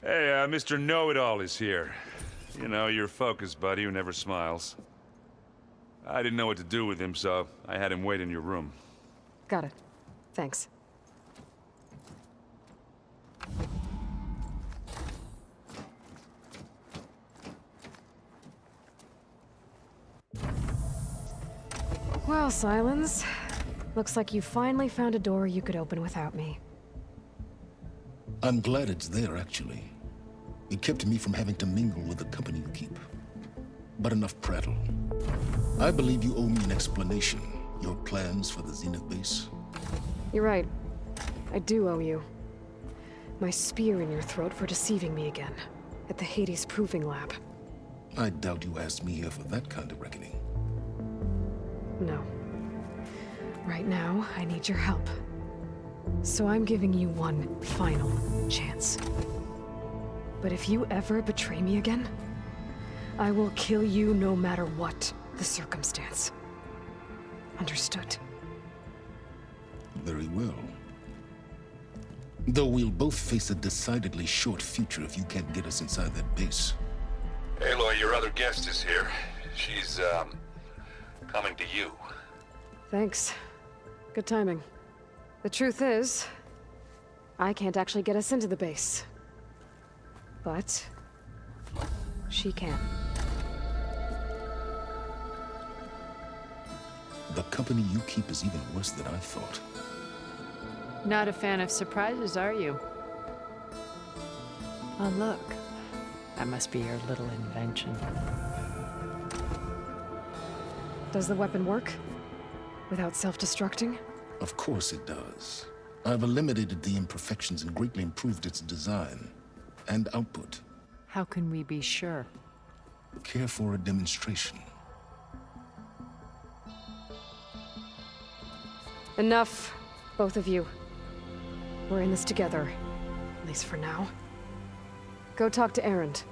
Hey, Mr. Know-It-All is here. You know, your focus buddy who never smiles. I didn't know what to do with him, so I had him wait in your room. Got it. Thanks. Well, Silence. Looks like you finally found a door you could open without me. I'm glad it's there, actually. It kept me from having to mingle with the company you keep. But enough prattle. I believe you owe me an explanation. Your plans for the Zenith base? You're right. I do owe you. My spear in your throat for deceiving me again. At the Hades Proving Lab. I doubt you asked me here for that kind of reckoning. No. Right now, I need your help. So I'm giving you one final chance. But if you ever betray me again, I will kill you no matter what the circumstance. Understood? Very well. Though we'll both face a decidedly short future if you can't get us inside that base. Aloy, your other guest is here. She's, coming to you. Thanks. Good timing. The truth is, I can't actually get us into the base. But she can. The company you keep is even worse than I thought. Not a fan of surprises, are you? Oh, look. That must be your little invention. Does the weapon work? Without self-destructing? Of course it does. I've eliminated the imperfections and greatly improved its design and output. How can we be sure? Care for a demonstration? Enough, both of you. We're in this together, at least for now. Go talk to Erend.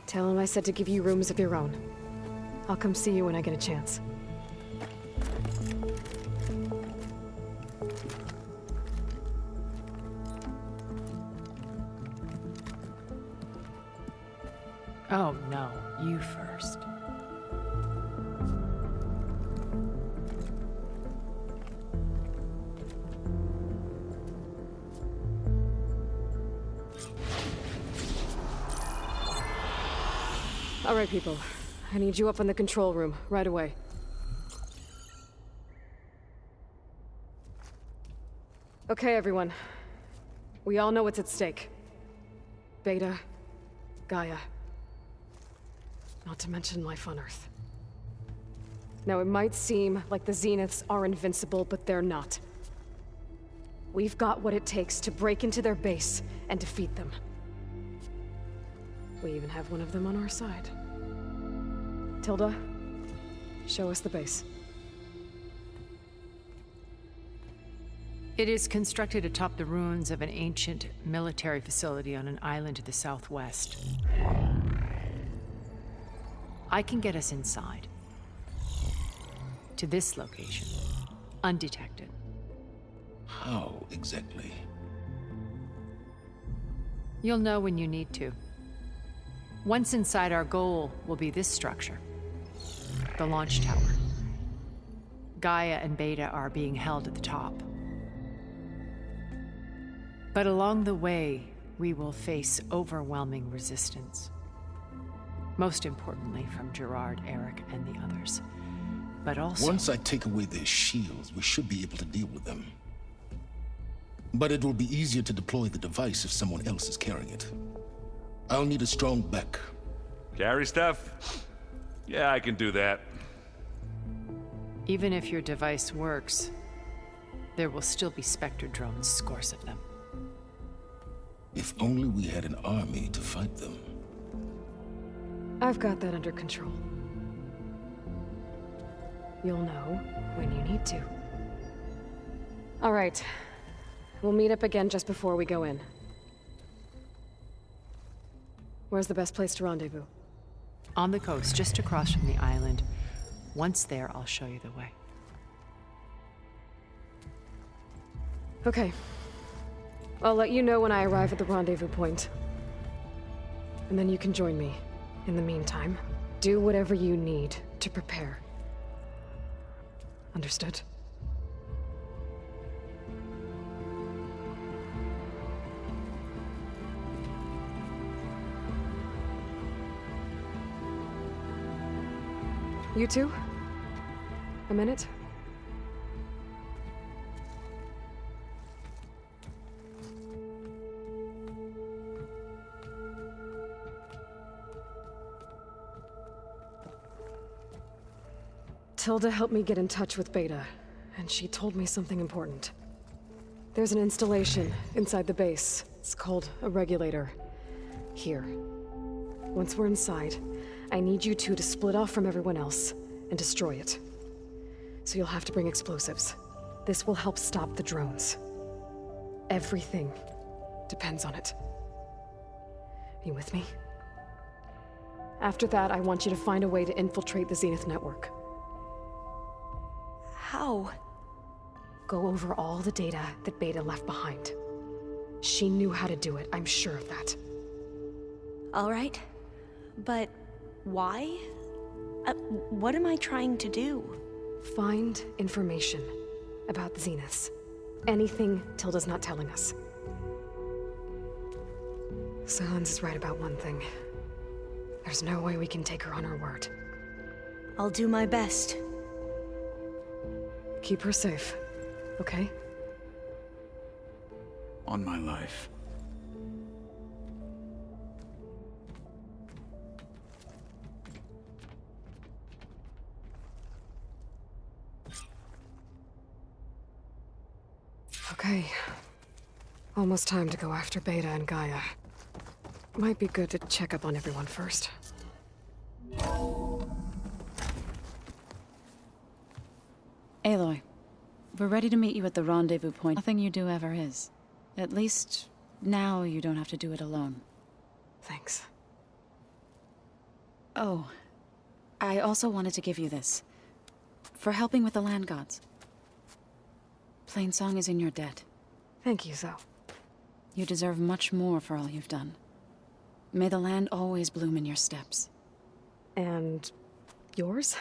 Tell him I said to give you rooms of your own. I'll come see you when I get a chance. Oh, no. You first. All right, people. I need you up in the control room, right away. Okay, everyone. We all know what's at stake. Beta, Gaia. Not to mention life on Earth. Now, it might seem like the Zeniths are invincible, but they're not. We've got what it takes to break into their base and defeat them. We even have one of them on our side. Tilda, show us the base. It is constructed atop the ruins of an ancient military facility on an island to the southwest. I can get us inside. To this location. Undetected. How exactly? You'll know when you need to. Once inside, our goal will be this structure. The launch tower. Gaia and Beta are being held at the top. But along the way, we will face overwhelming resistance. Most importantly from Gerard, Eric, and the others. But also... Once I take away their shields, we should be able to deal with them. But it will be easier to deploy the device if someone else is carrying it. I'll need a strong back. Carry stuff? Yeah, I can do that. Even if your device works, there will still be Spectre drones, scores of them. If only we had an army to fight them. I've got that under control. You'll know when you need to. All right. We'll meet up again just before we go in. Where's the best place to rendezvous? On the coast, just across from the island. Once there, I'll show you the way. Okay. I'll let you know when I arrive at the rendezvous point. and then you can join me. In the meantime, do whatever you need to prepare. Understood? You two? A minute? Tilda helped me get in touch with Beta, and she told me something important. There's an installation inside the base. It's called a regulator. Here. Once we're inside, I need you two to split off from everyone else and destroy it. So you'll have to bring explosives. This will help stop the drones. Everything depends on it. Are you with me? After that, I want you to find a way to infiltrate the Zenith network. How? Go over all the data that Beta left behind. She knew how to do it, I'm sure of that. All right. But why? What am I trying to do? Find information about the Zeniths. Anything Tilda's not telling us. So Hans is right about one thing. There's no way we can take her on her word. I'll do my best. Keep her safe, okay? On my life. Okay. Almost time to go after Beta and Gaia. Might be good to check up on everyone first. Aloy, we're ready to meet you at the rendezvous point. Nothing you do ever is. At least, now you don't have to do it alone. Thanks. Oh, I also wanted to give you this. For helping with the land gods. Plainsong is in your debt. Thank you, Zoe. You deserve much more for all you've done. May the land always bloom in your steps. And yours?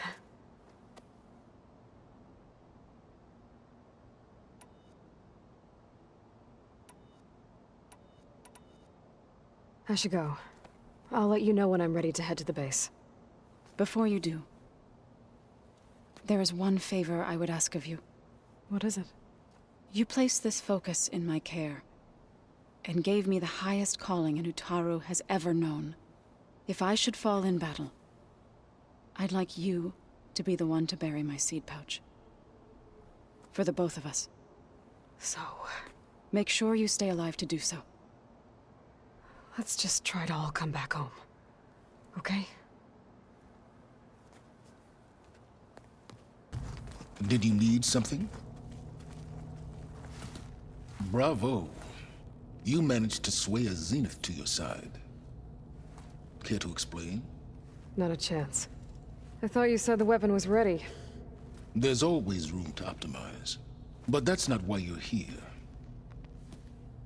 I should go. I'll let you know when I'm ready to head to the base. Before you do, there is one favor I would ask of you. What is it? You placed this focus in my care, and gave me the highest calling an Utaru has ever known. If I should fall in battle, I'd like you to be the one to bury my seed pouch. For the both of us. So, Make sure you stay alive to do so. let's just try to all come back home. Okay? Did you need something? Bravo. You managed to sway a Zenith to your side. Care to explain? Not a chance. I thought you said the weapon was ready. There's always room to optimize. But that's not why you're here.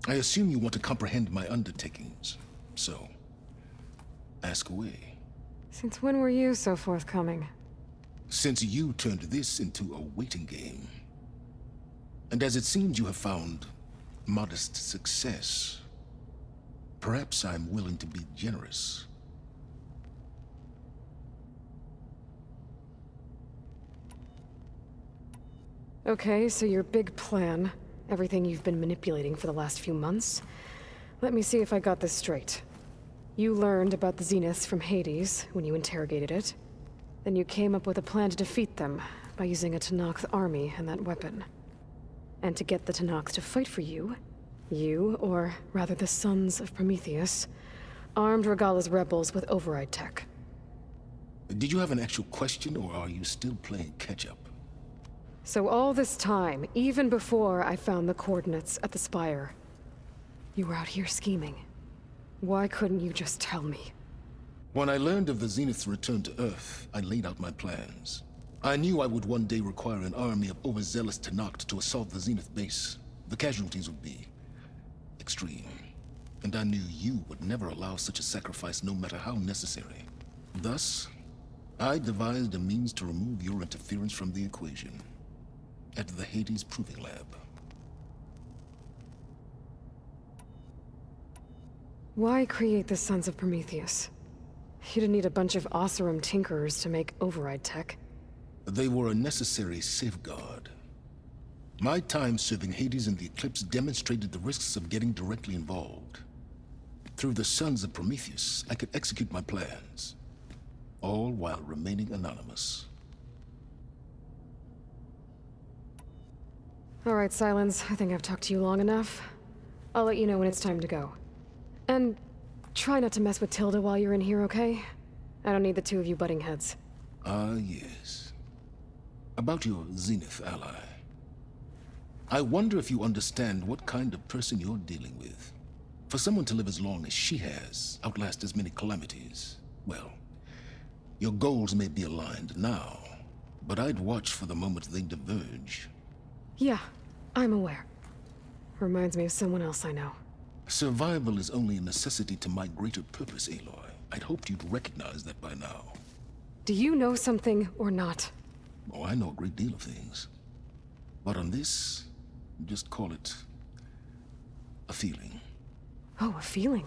I assume you want to comprehend my undertakings. So, ask away. Since when were you so forthcoming? Since you turned this into a waiting game. And as it seems you have found modest success, perhaps I'm willing to be generous. Okay, so your big plan, everything you've been manipulating for the last few months. Let me see if I got this straight. You learned about the Zeniths from Hades when you interrogated it. Then you came up with a plan to defeat them by using a Tenakth army and that weapon. And to get the Tenakth to fight for you, or rather the Sons of Prometheus, armed Regala's rebels with override tech. Did you have an actual question, or are you still playing catch-up? So all this time, even before I found the coordinates at the Spire, you were out here scheming. Why couldn't you just tell me? When I learned of the Zenith's return to Earth, I laid out my plans. I knew I would one day require an army of overzealous Tenakth to assault the Zenith base. The casualties would be extreme. and I knew you would never allow such a sacrifice no matter how necessary. Thus, I devised a means to remove your interference from the equation at the Hades Proving Lab. Why create the Sons of Prometheus? You didn't need a bunch of Oseram tinkerers to make override tech. They were a necessary safeguard. My time serving Hades and the Eclipse demonstrated the risks of getting directly involved. Through the Sons of Prometheus, I could execute my plans, all while remaining anonymous. All right, Silence. I think I've talked to you long enough. I'll let you know when it's time to go. And try not to mess with Tilda while you're in here, okay? I don't need the two of you butting heads. Ah, yes. About your Zenith ally. I wonder if you understand what kind of person you're dealing with. For someone to live as long as she has, outlast as many calamities, well, your goals may be aligned now, but I'd watch for the moment they diverge. Yeah, I'm aware. Reminds me of someone else I know. Survival is only a necessity to my greater purpose, Aloy. I'd hoped you'd recognize that by now. Do you know something or not? Oh, I know a great deal of things. But on this, just call it a feeling. Oh, a feeling?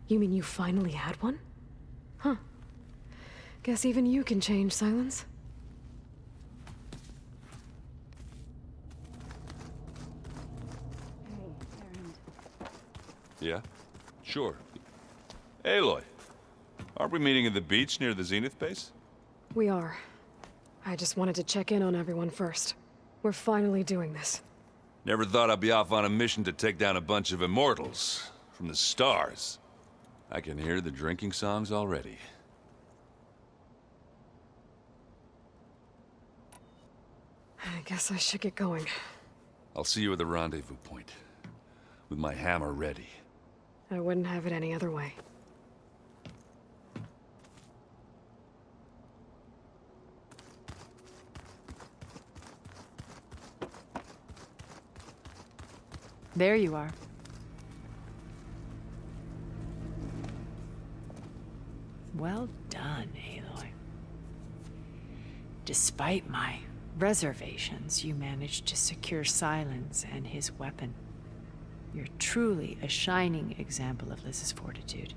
You mean you finally had one? Huh. Guess even you can change, Silence. Yeah? Sure. Aloy, aren't we meeting at the beach near the Zenith base? We are. I just wanted to check in on everyone first. We're finally doing this. Never thought I'd be off on a mission to take down a bunch of immortals from the stars. I can hear the drinking songs already. I guess I should get going. I'll see you at the rendezvous point, with my hammer ready. I wouldn't have it any other way. There you are. Well done, Aloy. Despite my reservations, you managed to secure Silence and his weapon. You're truly a shining example of Liz's fortitude.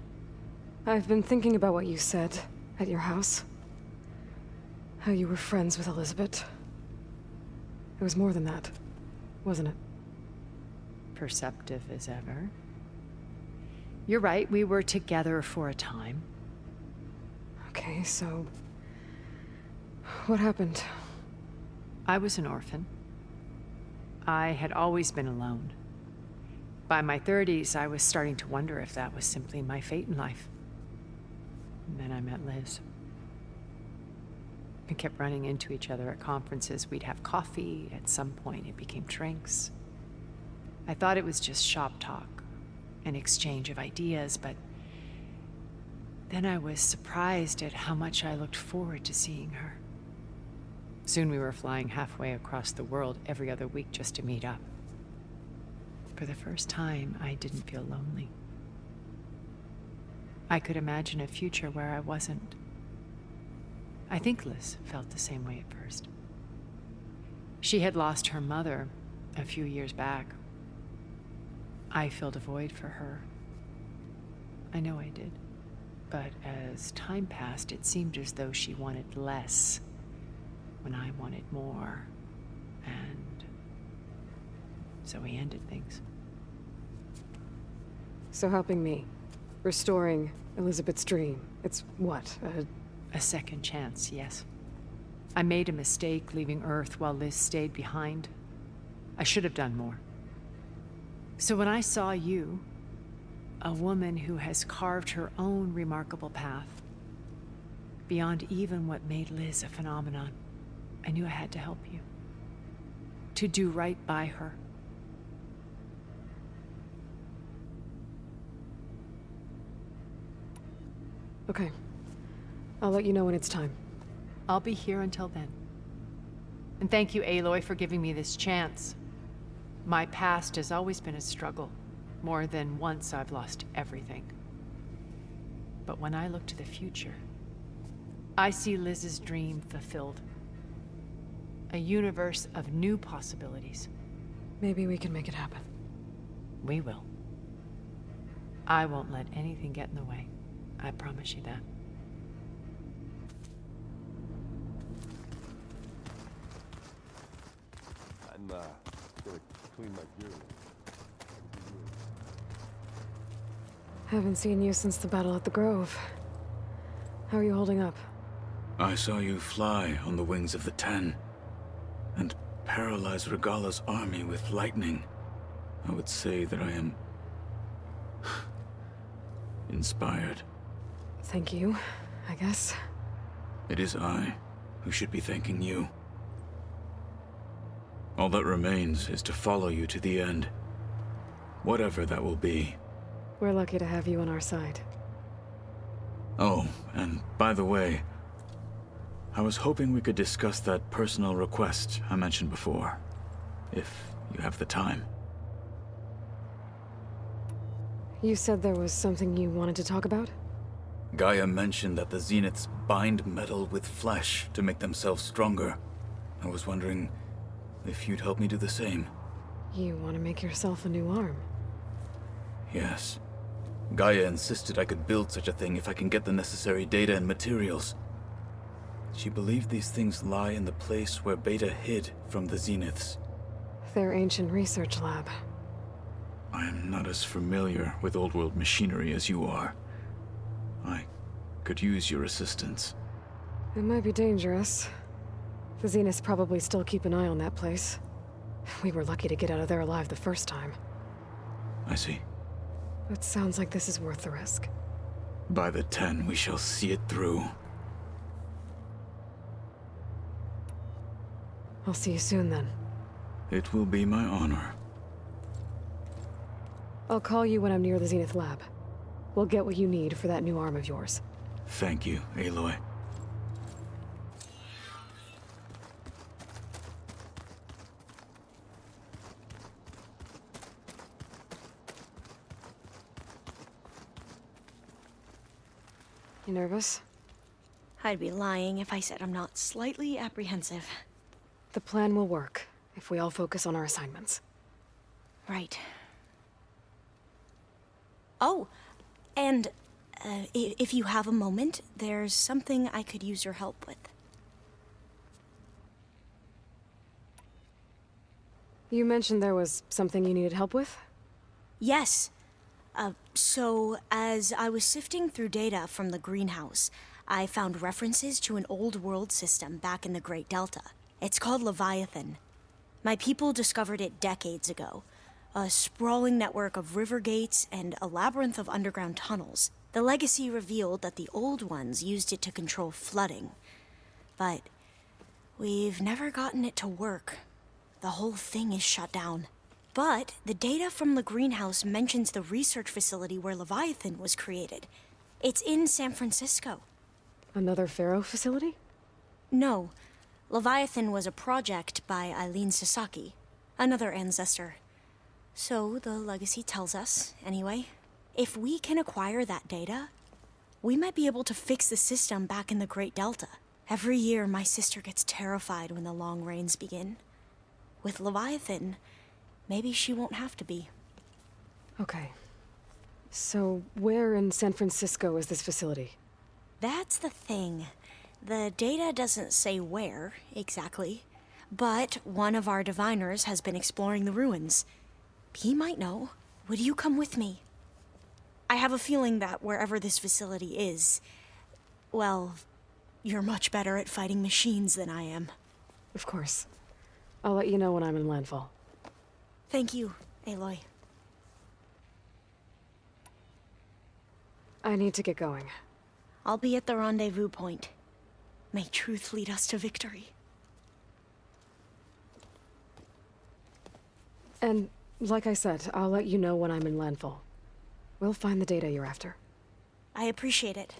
I've been thinking about what you said at your house. How you were friends with Elizabeth. It was more than that, wasn't it? Perceptive as ever. You're right, we were together for a time. Okay, so... what happened? I was an orphan. I had always been alone. By my 30s, I was starting to wonder if that was simply my fate in life. And then I met Liz. We kept running into each other at conferences. We'd have coffee. At some point, it became drinks. I thought it was just shop talk, an exchange of ideas, but then I was surprised at how much I looked forward to seeing her. Soon we were flying halfway across the world every other week just to meet up. For the first time, I didn't feel lonely. I could imagine a future where I wasn't. I think Liz felt the same way at first. She had lost her mother a few years back. I filled a void for her. I know I did. But as time passed, it seemed as though she wanted less when I wanted more. And so we ended things. So helping me. Restoring Elizabeth's dream. It's what, A second chance, yes. I made a mistake leaving Earth while Liz stayed behind. I should have done more. So when I saw you, a woman who has carved her own remarkable path, beyond even what made Liz a phenomenon, I knew I had to help you. To do right by her. Okay. I'll let you know when it's time. I'll be here until then. And thank you, Aloy, for giving me this chance. My past has always been a struggle. More than once I've lost everything. But when I look to the future, I see Liz's dream fulfilled. A universe of new possibilities. Maybe we can make it happen. We will. I won't let anything get in the way. I promise you that. I'm gonna clean my gear. Haven't seen you since the battle at the Grove. How are you holding up? I saw you fly on the wings of the Ten, and paralyze Regala's army with lightning. I would say that I am inspired. Thank you, I guess. It is I who should be thanking you. All that remains is to follow you to the end. Whatever that will be. We're lucky to have you on our side. Oh, and by the way, I was hoping we could discuss that personal request I mentioned before, if you have the time. You said there was something you wanted to talk about? Gaia mentioned that the Zeniths bind metal with flesh to make themselves stronger. I was wondering if you'd help me do the same. You want to make yourself a new arm? Yes. Gaia insisted I could build such a thing if I can get the necessary data and materials. She believed these things lie in the place where Beta hid from the Zeniths. Their ancient research lab. I am not as familiar with old-world machinery as you are. I could use your assistance. It might be dangerous. The Zeniths probably still keep an eye on that place. We were lucky to get out of there alive the first time. I see. It sounds like this is worth the risk. By the 10, we shall see it through. I'll see you soon then. It will be my honor. I'll call you when I'm near the Zenith lab. We'll get what you need for that new arm of yours. Thank you, Aloy. You nervous? I'd be lying if I said I'm not slightly apprehensive. The plan will work if we all focus on our assignments. Right. Oh, and if you have a moment, there's something I could use your help with. You mentioned there was something you needed help with? Yes. So, as I was sifting through data from the greenhouse, I found references to an old world system back in the Great Delta. It's called Leviathan. My people discovered it decades ago. A sprawling network of river gates and a labyrinth of underground tunnels. The legacy revealed that the old ones used it to control flooding. But we've never gotten it to work. The whole thing is shut down. But the data from the greenhouse mentions the research facility where Leviathan was created. It's in San Francisco. Another Pharaoh facility? No. Leviathan was a project by Eileen Sasaki, another ancestor. So the legacy tells us, anyway. If we can acquire that data, we might be able to fix the system back in the Great Delta. Every year, my sister gets terrified when the long rains begin. With Leviathan, maybe she won't have to be. Okay. So, where in San Francisco is this facility? That's the thing. The data doesn't say where, exactly. But one of our diviners has been exploring the ruins. He might know. Would you come with me? I have a feeling that wherever this facility is, well, you're much better at fighting machines than I am. Of course. I'll let you know when I'm in landfall. Thank you, Aloy. I need to get going. I'll be at the rendezvous point. May truth lead us to victory. And, like I said, I'll let you know when I'm in landfall. We'll find the data you're after. I appreciate it.